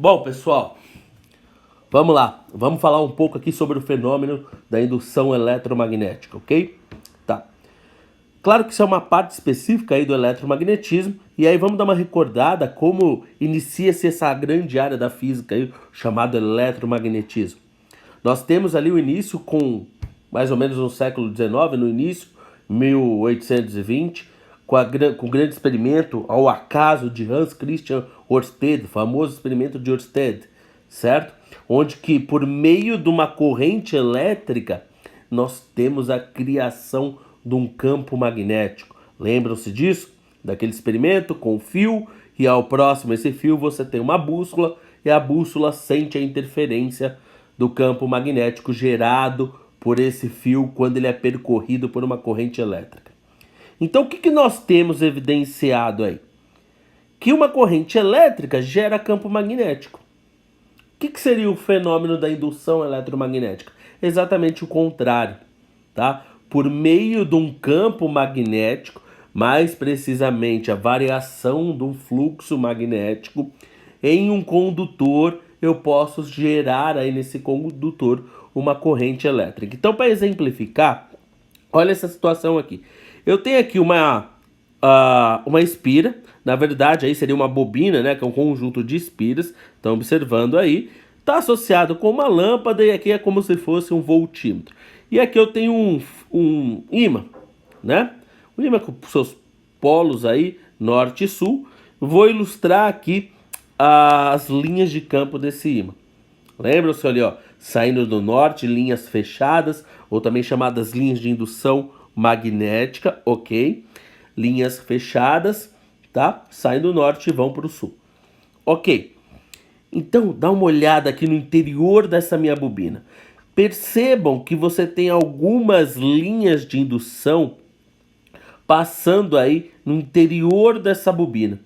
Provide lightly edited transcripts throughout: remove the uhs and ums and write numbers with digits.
Bom, pessoal, vamos lá. Vamos falar um pouco aqui sobre o fenômeno da indução eletromagnética, ok? Tá. Claro que isso é uma parte específica aí do eletromagnetismo, e aí vamos dar uma recordada como inicia-se essa grande área da física aí, chamado eletromagnetismo. Nós temos ali o início com, mais ou menos no século XIX, no início, 1820, com o grande experimento ao acaso de Hans Christian Ørsted, famoso experimento de Ørsted, certo? Onde que por meio de uma corrente elétrica nós temos a criação de um campo magnético. Lembram-se disso? Daquele experimento com o fio, e ao próximo esse fio você tem uma bússola, e a bússola sente a interferência do campo magnético gerado por esse fio quando ele é percorrido por uma corrente elétrica. Então o que nós temos evidenciado aí? Que uma corrente elétrica gera campo magnético. O que seria o fenômeno da indução eletromagnética? Exatamente o contrário, tá? Por meio de um campo magnético, mais precisamente a variação do fluxo magnético em um condutor, eu posso gerar aí nesse condutor uma corrente elétrica. Então, para exemplificar, olha essa situação aqui. Eu tenho aqui uma espira, na verdade aí seria uma bobina, né, que é um conjunto de espiras, estão observando aí, está associado com uma lâmpada e aqui é como se fosse um voltímetro. E aqui eu tenho um ímã, né, um ímã com seus polos aí, norte e sul. Vou ilustrar aqui as linhas de campo desse ímã. Lembram-se ali, ó, saindo do norte, linhas fechadas, ou também chamadas linhas de indução magnética, ok? Linhas fechadas, tá? Saem do norte e vão para o sul. Ok. Então, dá uma olhada aqui no interior dessa minha bobina. Percebam que você tem algumas linhas de indução passando aí no interior dessa bobina.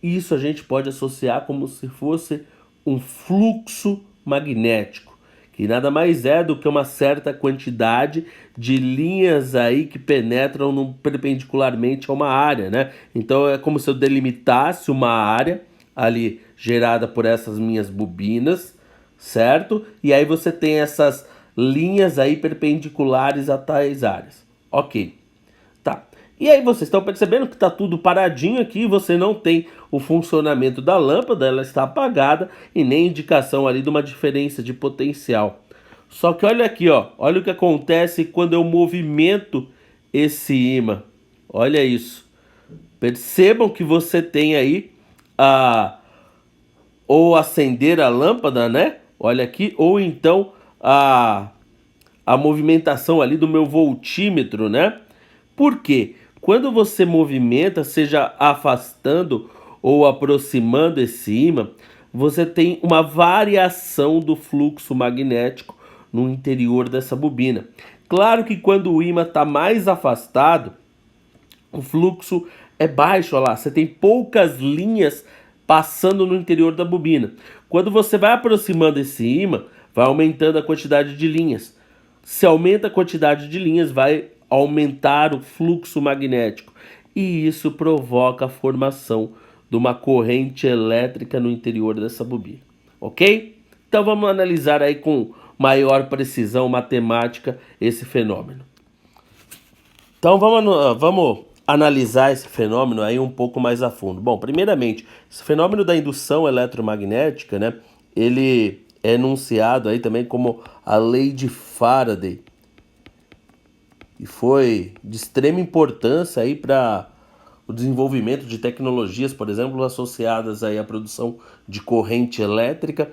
Isso a gente pode associar como se fosse um fluxo magnético, que nada mais é do que uma certa quantidade de linhas aí que penetram perpendicularmente a uma área, né? Então é como se eu delimitasse uma área ali gerada por essas minhas bobinas, certo? E aí você tem essas linhas aí perpendiculares a tais áreas. Ok. Tá. E aí vocês estão percebendo que está tudo paradinho aqui, você não tem o funcionamento da lâmpada, ela está apagada e nem indicação ali de uma diferença de potencial. Só que olha aqui, ó, olha o que acontece quando eu movimento esse ímã. Olha isso. Percebam que você tem aí a ou acender a lâmpada, né? Olha aqui, ou então a movimentação ali do meu voltímetro, né? Por quê? Quando você movimenta, seja afastando ou aproximando esse ímã, você tem uma variação do fluxo magnético no interior dessa bobina. Claro que quando o ímã está mais afastado, o fluxo é baixo, olha lá, você tem poucas linhas passando no interior da bobina. Quando você vai aproximando esse ímã, vai aumentando a quantidade de linhas. Se aumenta a quantidade de linhas, vai aumentar o fluxo magnético. E isso provoca a formação de uma corrente elétrica no interior dessa bobina. Ok? Então vamos analisar aí com maior precisão matemática esse fenômeno. Então vamos analisar esse fenômeno aí um pouco mais a fundo. Bom, primeiramente, esse fenômeno da indução eletromagnética, né, ele é enunciado aí também como a lei de Faraday. E foi de extrema importância aí para o desenvolvimento de tecnologias, por exemplo, associadas aí à produção de corrente elétrica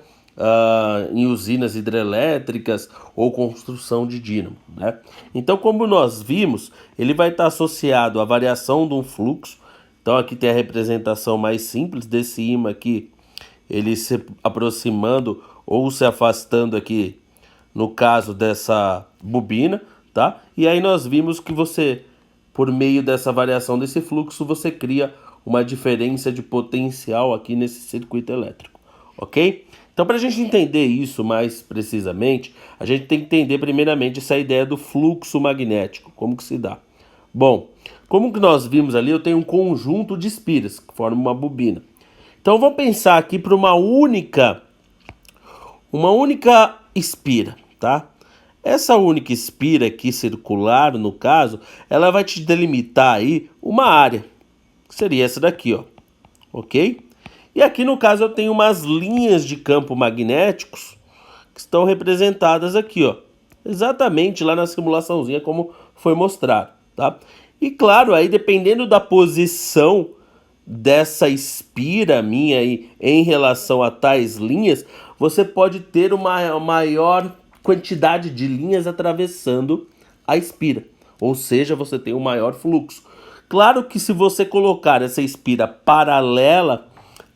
em usinas hidrelétricas ou construção de dínamo, né? Então, como nós vimos, ele vai estar associado à variação de um fluxo. Então, aqui tem a representação mais simples desse ímã aqui, ele se aproximando ou se afastando aqui, no caso dessa bobina, tá? E aí nós vimos que você, por meio dessa variação desse fluxo, você cria uma diferença de potencial aqui nesse circuito elétrico, ok? Então, para a gente entender isso mais precisamente, a gente tem que entender primeiramente essa ideia do fluxo magnético, como que se dá. Bom, como que nós vimos ali, eu tenho um conjunto de espiras que formam uma bobina. Então, Então vamos pensar aqui para uma única espira, tá? Essa única espira aqui circular, no caso, ela vai te delimitar aí uma área, que seria essa daqui, ó, ok? E aqui no caso eu tenho umas linhas de campo magnéticos que estão representadas aqui, ó, exatamente lá na simulaçãozinha como foi mostrado, tá? E claro, aí dependendo da posição dessa espira minha aí em relação a tais linhas, você pode ter uma maior quantidade de linhas atravessando a espira, ou seja, você tem um maior fluxo. Claro que se você colocar essa espira paralela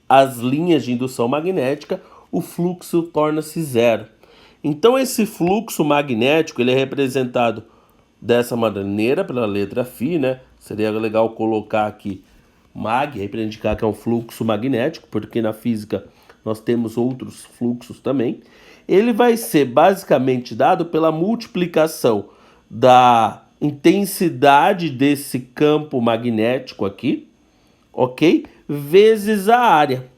às linhas de indução magnética, o fluxo torna-se zero. Então esse fluxo magnético ele é representado dessa maneira pela letra φ, né? Seria legal colocar aqui mag, aí para indicar que é um fluxo magnético, porque na física nós temos outros fluxos também. Ele vai ser basicamente dado pela multiplicação da intensidade desse campo magnético aqui, ok? Vezes a área.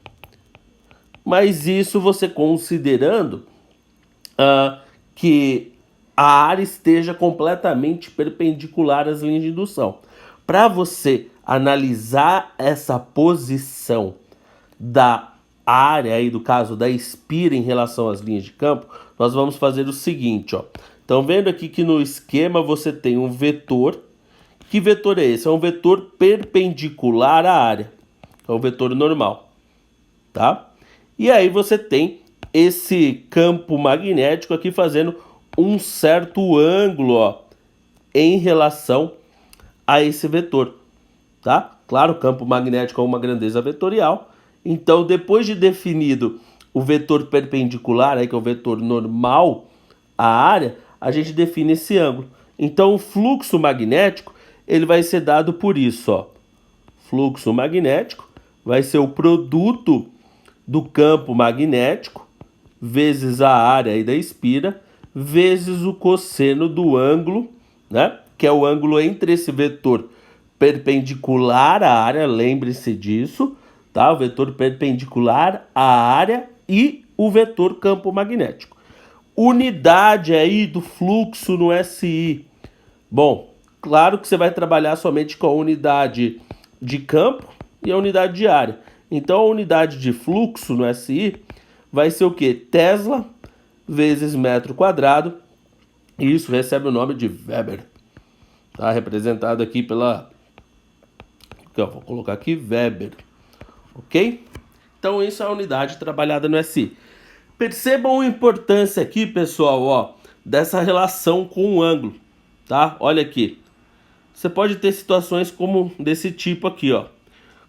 Mas isso você considerando que a área esteja completamente perpendicular às linhas de indução. Para você analisar essa posição da área aí do caso da espira em relação às linhas de campo, nós vamos fazer o seguinte, ó. Então vendo aqui que no esquema você tem um vetor. Que vetor é esse? É um vetor perpendicular à área. É um vetor normal, tá? E aí você tem esse campo magnético aqui fazendo um certo ângulo, ó, em relação a esse vetor, tá? Claro, o campo magnético é uma grandeza vetorial. Então, depois de definido o vetor perpendicular, aí que é o vetor normal à área, a gente define esse ângulo. Então, o fluxo magnético ele vai ser dado por isso, ó. Fluxo magnético vai ser o produto do campo magnético vezes a área aí da espira vezes o cosseno do ângulo, né? Que é o ângulo entre esse vetor perpendicular à área, lembre-se disso, tá? O vetor perpendicular à área e o vetor campo magnético. Unidade aí do fluxo no SI. Bom, claro que você vai trabalhar somente com a unidade de campo e a unidade de área. Então, a unidade de fluxo no SI vai ser o quê? Tesla vezes metro quadrado. E isso recebe o nome de Weber. Tá representado aqui pela... Aqui, ó, vou colocar aqui Weber. Ok? Então, isso é a unidade trabalhada no SI. Percebam a importância aqui, pessoal, ó, dessa relação com o ângulo. Tá? Olha aqui. Você pode ter situações como desse tipo aqui, ó.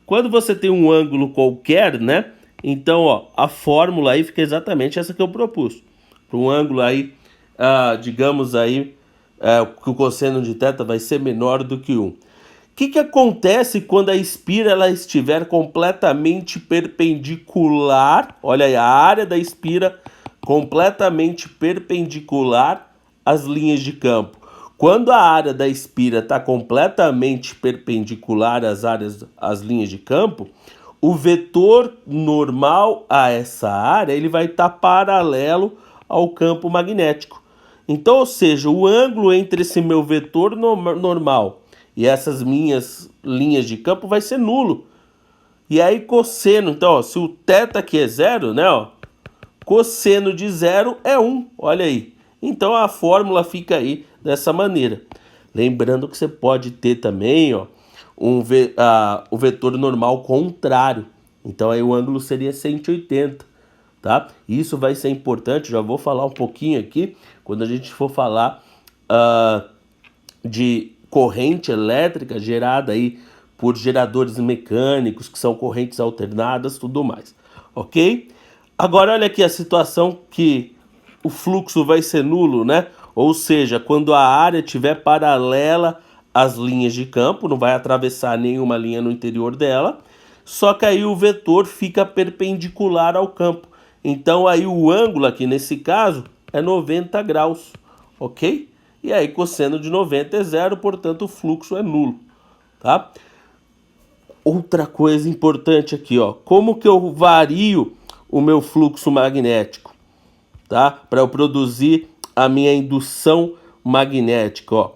Quando você tem um ângulo qualquer, né? Então, ó, a fórmula aí fica exatamente essa que eu propus. Para um ângulo aí, digamos aí, que o cosseno de θ vai ser menor do que 1. O que acontece quando a espira ela estiver completamente perpendicular? Olha aí, a área da espira completamente perpendicular às linhas de campo. Quando a área da espira está completamente perpendicular às linhas de campo, o vetor normal a essa área ele vai estar paralelo ao campo magnético. Então, ou seja, o ângulo entre esse meu vetor normal e essas minhas linhas de campo vai ser nulo. E aí cosseno, então, ó, se o θ aqui é zero, né, ó, cosseno de zero é 1, olha aí. Então a fórmula fica aí dessa maneira. Lembrando que você pode ter também, ó, o vetor normal contrário. Então aí o ângulo seria 180, tá? Isso vai ser importante, já vou falar um pouquinho aqui, quando a gente for falar de corrente elétrica gerada aí por geradores mecânicos, que são correntes alternadas, tudo mais, ok? Agora olha aqui a situação que o fluxo vai ser nulo, né? Ou seja, quando a área estiver paralela às linhas de campo, não vai atravessar nenhuma linha no interior dela, só que aí o vetor fica perpendicular ao campo. Então aí o ângulo aqui nesse caso é 90 graus, ok? E aí cosseno de 90 é zero, portanto o fluxo é nulo, tá? outra coisa importante aqui, ó. Como que eu vario o meu fluxo magnético, tá? Para eu produzir a minha indução magnética, ó.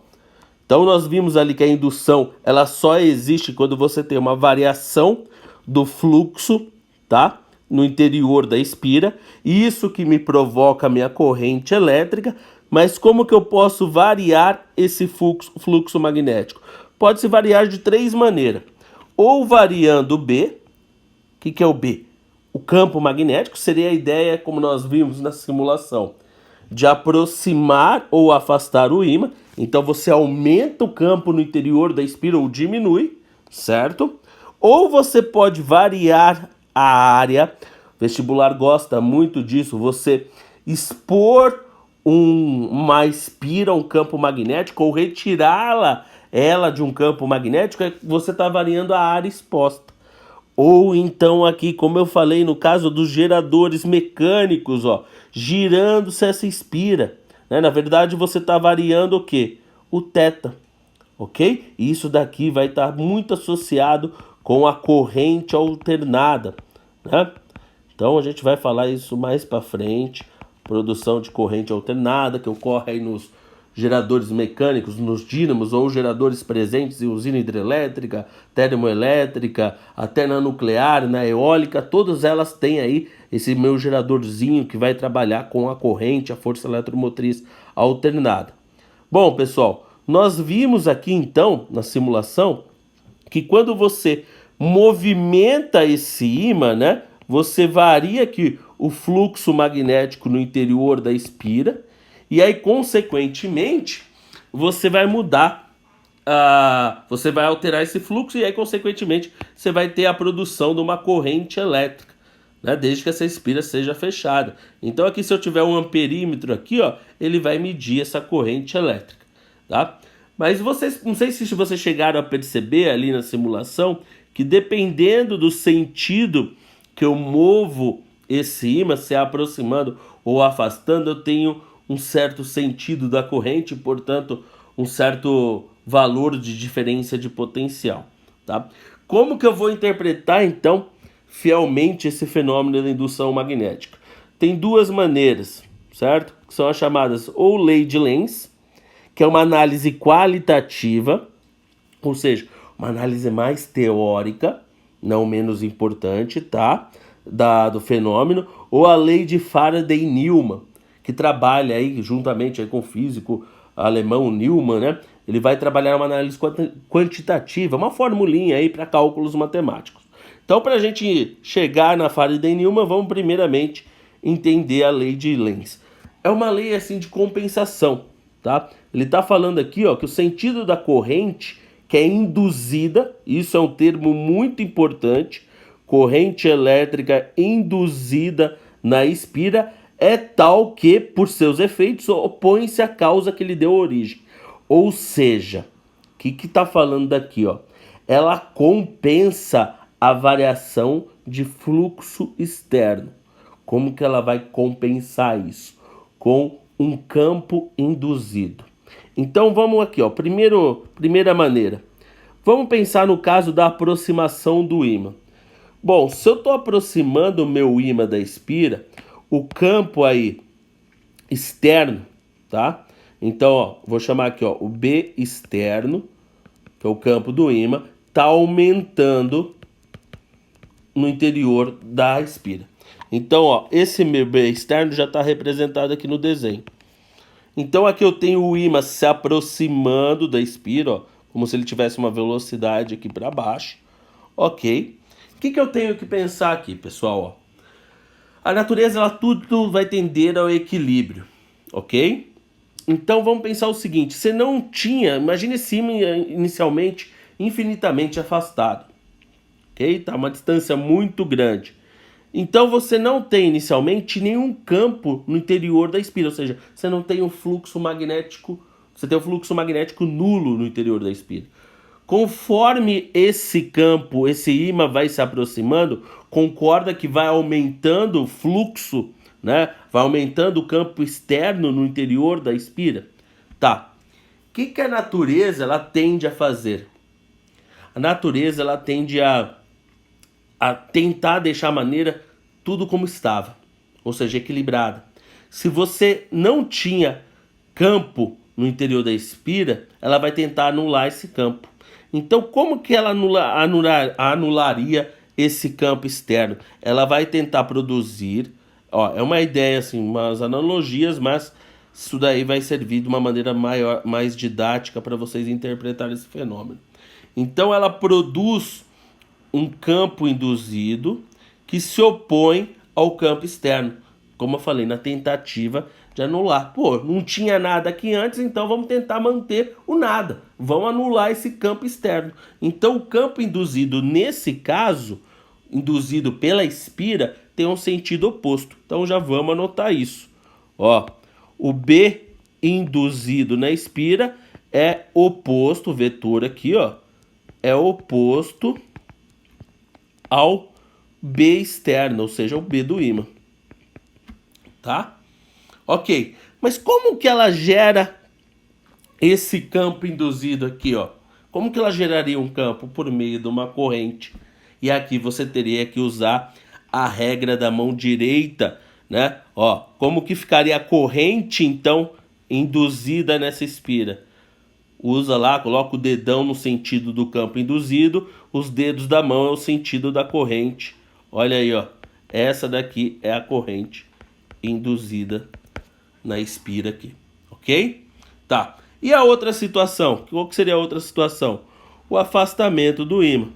Então nós vimos ali que a indução, ela só existe quando você tem uma variação do fluxo, tá? No interior da espira, isso que me provoca a minha corrente elétrica. Mas como que eu posso variar esse fluxo magnético? Pode-se variar de três maneiras. Ou variando o B, o que é o B? O campo magnético seria a ideia, como nós vimos na simulação, de aproximar ou afastar o ímã. Então você aumenta o campo no interior da espira ou diminui, certo? Ou você pode variar a área. O vestibular gosta muito disso, você expor uma espira, um campo magnético, ou retirá-la de um campo magnético, você está variando a área exposta. Ou então aqui, como eu falei no caso dos geradores mecânicos, ó, girando-se essa espira, né? Na verdade você está variando o quê? O θ, ok? E isso daqui vai estar muito associado com a corrente alternada, né? Então a gente vai falar isso mais para frente, produção de corrente alternada que ocorre aí nos geradores mecânicos, nos dínamos ou geradores presentes em usina hidrelétrica, termoelétrica, até na nuclear, na eólica, todas elas têm aí esse meu geradorzinho que vai trabalhar com a corrente, a força eletromotriz alternada. Bom, pessoal, nós vimos aqui então na simulação que quando você movimenta esse ímã, né, você varia aqui o fluxo magnético no interior da espira e aí, consequentemente, você vai mudar, você vai alterar esse fluxo e aí, consequentemente, você vai ter a produção de uma corrente elétrica, né, desde que essa espira seja fechada. Então aqui, se eu tiver um amperímetro aqui, ó, ele vai medir essa corrente elétrica, tá? Mas vocês, não sei se vocês chegaram a perceber ali na simulação que dependendo do sentido que eu movo esse ímã, se aproximando ou afastando, eu tenho um certo sentido da corrente, portanto, um certo valor de diferença de potencial, tá? Como que eu vou interpretar, então, fielmente esse fenômeno da indução magnética? Tem duas maneiras, certo? Que são as chamadas ou lei de Lenz, que é uma análise qualitativa, ou seja, uma análise mais teórica, não menos importante, tá? Do fenômeno, ou a lei de Faraday-Newman, que trabalha aí juntamente aí com o físico alemão Newman, né? Ele vai trabalhar uma análise quantitativa, uma formulinha aí para cálculos matemáticos. Então, para a gente chegar na Faraday-Newman, vamos primeiramente entender a lei de Lenz. É uma lei assim de compensação, tá? Ele está falando aqui, ó, que o sentido da corrente que é induzida, isso é um termo muito importante, corrente elétrica induzida na espira, é tal que, por seus efeitos, opõe-se à causa que lhe deu origem. Ou seja, o que está falando daqui? Ó? Ela compensa a variação de fluxo externo. Como que ela vai compensar isso? Com um campo induzido. Então vamos aqui, ó. Primeira maneira. Vamos pensar no caso da aproximação do ímã. Bom, se eu estou aproximando o meu ímã da espira, o campo aí externo, tá? Então, ó, vou chamar aqui, ó, o B externo, que é o campo do ímã, tá aumentando no interior da espira. Então, ó, esse meu B externo já está representado aqui no desenho. Então, aqui eu tenho o ímã se aproximando da espira, ó, como se ele tivesse uma velocidade aqui para baixo. Ok. O que eu tenho que pensar aqui, pessoal? Ó? A natureza, ela tudo vai tender ao equilíbrio, ok? Então vamos pensar o seguinte, você não tinha, imagine esse ímã inicialmente infinitamente afastado, ok? Tá uma distância muito grande. Então você não tem inicialmente nenhum campo no interior da espira, ou seja, você não tem um fluxo magnético, você tem um fluxo magnético nulo no interior da espira. Conforme esse campo, esse ímã vai se aproximando, concorda que vai aumentando o fluxo, né? Vai aumentando o campo externo no interior da espira. Tá. O que a natureza ela tende a fazer? A natureza ela tende a tentar deixar a maneira tudo como estava, ou seja, equilibrada. Se você não tinha campo no interior da espira, ela vai tentar anular esse campo. Então, como que ela anularia esse campo externo? Ela vai tentar produzir, ó, é uma ideia assim, umas analogias, mas isso daí vai servir de uma maneira maior, mais didática para vocês interpretarem esse fenômeno. Então, ela produz um campo induzido que se opõe ao campo externo, como eu falei, na tentativa de anular. Pô, não tinha nada aqui antes, então vamos tentar manter o nada. Vamos anular esse campo externo. Então o campo induzido, nesse caso, induzido pela espira, tem um sentido oposto. Então já vamos anotar isso. Ó, o B induzido na espira é oposto, o vetor aqui, ó, é oposto ao B externo, ou seja, o B do ímã. Tá? Ok, mas como que ela gera esse campo induzido aqui, ó? Como que ela geraria um campo? Por meio de uma corrente. E aqui você teria que usar a regra da mão direita, né? Ó, como que ficaria a corrente, então, induzida nessa espira? Usa lá, coloca o dedão no sentido do campo induzido, os dedos da mão é o sentido da corrente. Olha aí, ó. Essa daqui é a corrente induzida na espira aqui, ok? Tá. E a outra situação? Qual que seria a outra situação? O afastamento do ímã.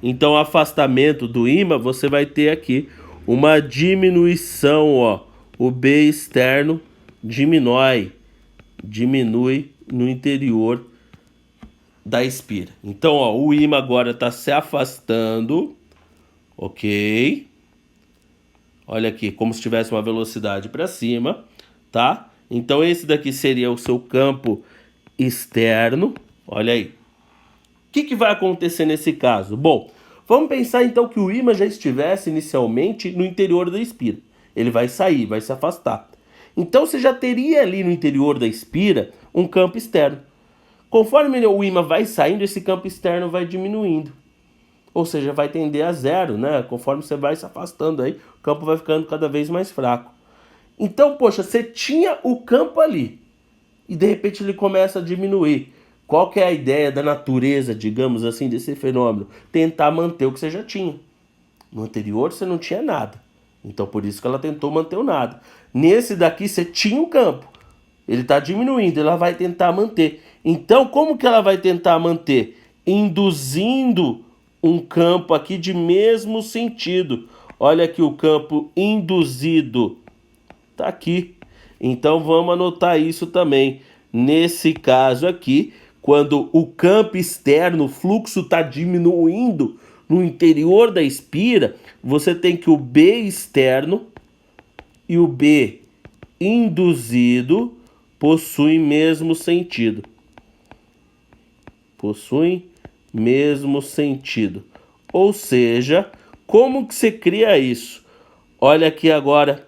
Então, o afastamento do ímã, você vai ter aqui uma diminuição, ó. O B externo diminui no interior da espira. Então, ó, o ímã agora está se afastando, ok? Olha aqui, como se tivesse uma velocidade para cima, tá? Então, esse daqui seria o seu campo externo. Olha aí. O que vai acontecer nesse caso? Bom, vamos pensar então que o ímã já estivesse inicialmente no interior da espira. Ele vai sair, vai se afastar. Então, você já teria ali no interior da espira um campo externo. Conforme o ímã vai saindo, esse campo externo vai diminuindo. Ou seja, vai tender a zero, né? Conforme você vai se afastando aí, o campo vai ficando cada vez mais fraco. Então, poxa, você tinha o campo ali e de repente ele começa a diminuir. Qual que é a ideia da natureza, digamos assim, desse fenômeno? Tentar manter o que você já tinha. No anterior você não tinha nada. Então, por isso que ela tentou manter o nada. Nesse daqui você tinha um campo. Ele está diminuindo, ela vai tentar manter. Então, como que ela vai tentar manter? Induzindo um campo aqui de mesmo sentido. Olha aqui o campo induzido. Está aqui. Então, vamos anotar isso também. Nesse caso aqui, quando o campo externo, o fluxo está diminuindo no interior da espira, você tem que o B externo e o B induzido possuem mesmo sentido. Possuem mesmo sentido. Ou seja, como que você cria isso? Olha aqui agora,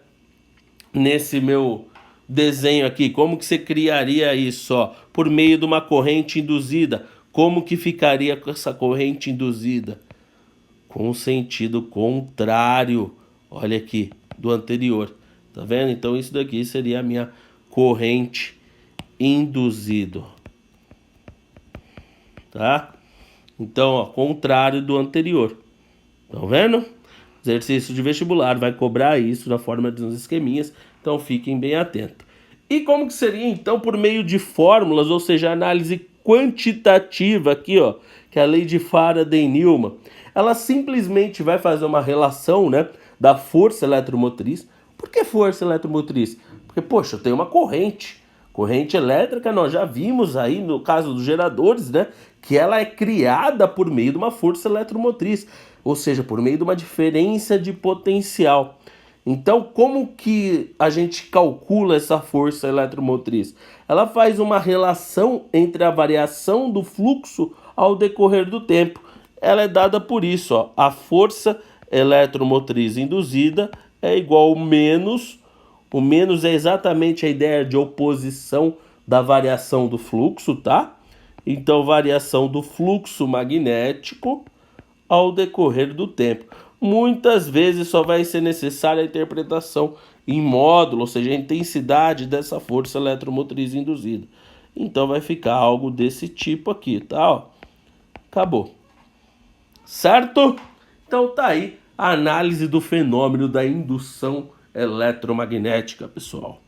nesse meu desenho aqui, como que você criaria isso? Ó, por meio de uma corrente induzida. Como que ficaria com essa corrente induzida? Com sentido contrário. Olha aqui, do anterior. Tá vendo? Então isso daqui seria a minha corrente induzido. Tá? Então, ó, contrário do anterior. Estão vendo? Exercício de vestibular vai cobrar isso na forma de uns esqueminhas. Então fiquem bem atentos. E como que seria então por meio de fórmulas, ou seja, análise quantitativa aqui, ó, que é a lei de Faraday-Newman. Ela simplesmente vai fazer uma relação, né, da força eletromotriz. Por que força eletromotriz? Porque, poxa, eu tenho uma corrente. Corrente elétrica, nós já vimos aí no caso dos geradores, né, que ela é criada por meio de uma força eletromotriz, ou seja, por meio de uma diferença de potencial. Então, como que a gente calcula essa força eletromotriz? Ela faz uma relação entre a variação do fluxo ao decorrer do tempo. Ela é dada por isso, ó, a força eletromotriz induzida é igual ao menos. O menos é exatamente a ideia de oposição da variação do fluxo, tá? Então, variação do fluxo magnético ao decorrer do tempo. Muitas vezes só vai ser necessária a interpretação em módulo, ou seja, a intensidade dessa força eletromotriz induzida. Então vai ficar algo desse tipo aqui, tá? Ó, acabou. Certo? Então tá aí a análise do fenômeno da indução eletromagnética, pessoal.